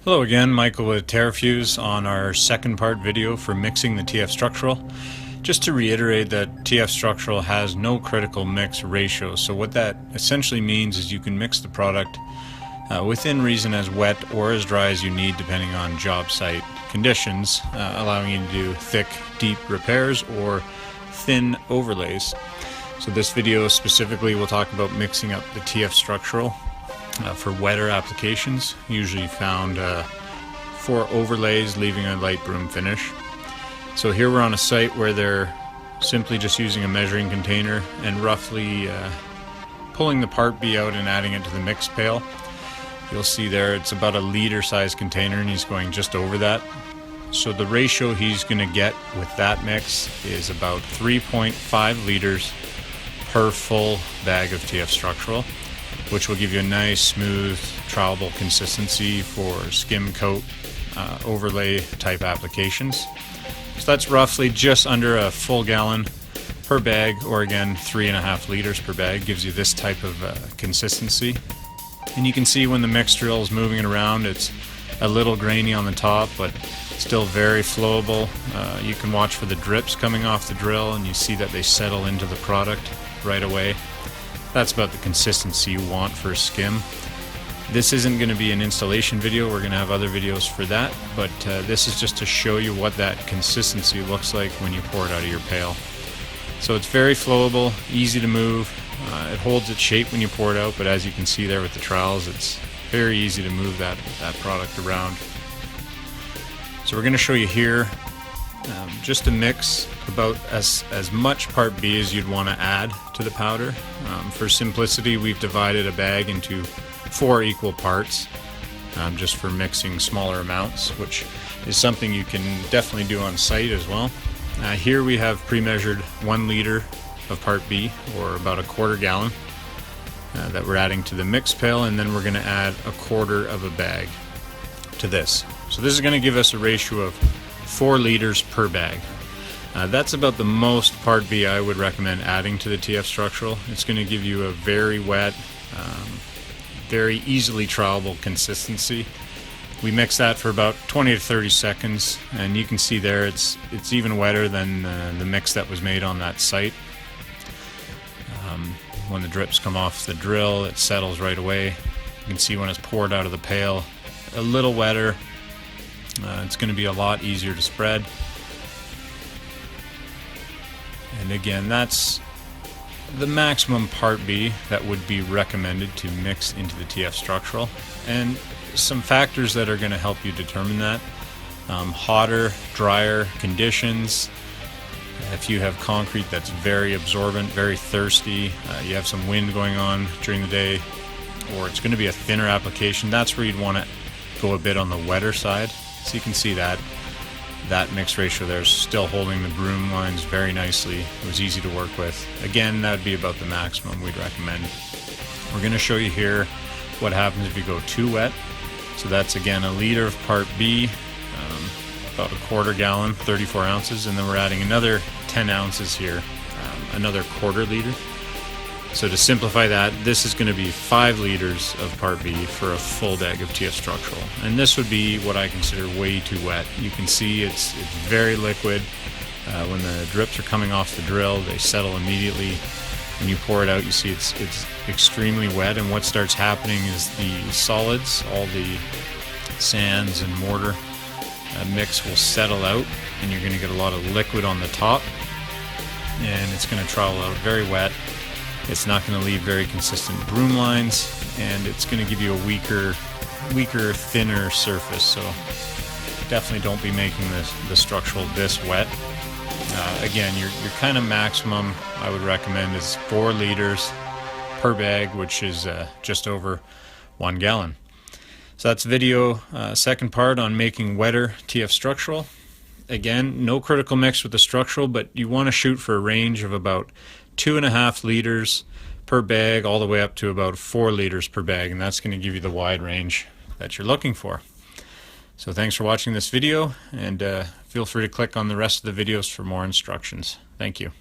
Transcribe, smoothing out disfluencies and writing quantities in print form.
Hello again, Michael with Terrafuse on our second part video for mixing the TF structural. Just to reiterate that TF structural has no critical mix ratio, so what that essentially means is you can mix the product within reason as wet or as dry as you need depending on job site conditions, allowing you to do thick, deep repairs or thin overlays. So this video specifically will talk about mixing up the TF structural for wetter applications, usually found for overlays, leaving a light broom finish. So here we're on a site where they're simply just using a measuring container and roughly pulling the part B out and adding it to the mix pail. You'll see there it's about a liter size container and he's going just over that. So the ratio he's going to get with that mix is about 3.5 liters per full bag of TF structural, which will give you a nice, smooth, trowelable consistency for skim coat overlay type applications. So that's roughly just under a full gallon per bag, or again 3.5 liters per bag gives you this type of consistency. And you can see when the mix drill is moving it around, it's a little grainy on the top, but still very flowable. You can watch for the drips coming off the drill and you see that they settle into the product right away. That's about the consistency you want for a skim. This isn't going to be an installation video, we're going to have other videos for that, but this is just to show you what that consistency looks like when you pour it out of your pail. So it's very flowable, easy to move, it holds its shape when you pour it out, but as you can see there with the trowels, it's very easy to move that product around. So we're going to show you here just to mix about as much part B as you'd want to add to the powder. For simplicity, we've divided a bag into 4 equal parts just for mixing smaller amounts, which is something you can definitely do on site as well. Here we have pre-measured 1 liter of part B, or about a quarter gallon, that we're adding to the mix pail, and then we're going to add a quarter of a bag to this. So this is going to give us a ratio of 4 liters per bag. That's about the most part B I would recommend adding to the TF structural. It's going to give you a very wet, very easily trowelable consistency. We mix that for about 20 to 30 seconds, and you can see there it's even wetter than the mix that was made on that site. When the drips come off the drill, it settles right away. You can see when it's poured out of the pail, a little wetter. It's going to be a lot easier to spread. And again, that's the maximum part B that would be recommended to mix into the TF structural. And some factors that are going to help you determine that. Hotter, drier conditions. If you have concrete that's very absorbent, very thirsty, you have some wind going on during the day, or it's going to be a thinner application, that's where you'd want to go a bit on the wetter side. So you can see that mix ratio there is still holding the broom lines very nicely. It was easy to work with. Again, that would be about the maximum we'd recommend. We're going to show you here what happens if you go too wet. So that's again a liter of part B, about a quarter gallon, 34 ounces, and then we're adding another 10 ounces here, another quarter liter. So to simplify that, this is going to be 5 liters of part B for a full bag of TF structural. And this would be what I consider way too wet. You can see it's very liquid. When the drips are coming off the drill, they settle immediately. When you pour it out, you see it's extremely wet, and what starts happening is the solids, all the sands and mortar mix will settle out, and you're going to get a lot of liquid on the top, and it's going to trowel out very wet. It's not going to leave very consistent broom lines, and it's going to give you a weaker, thinner surface. So definitely don't be making the structural this wet. Again, your kind of maximum I would recommend is 4 liters per bag, which is just over 1 gallon. So that's video second part on making wetter TF structural. Again, no critical mix with the structural, but you want to shoot for a range of about 2.5 liters per bag all the way up to about 4 liters per bag, and that's going to give you the wide range that you're looking for. So thanks for watching this video, and feel free to click on the rest of the videos for more instructions. Thank you.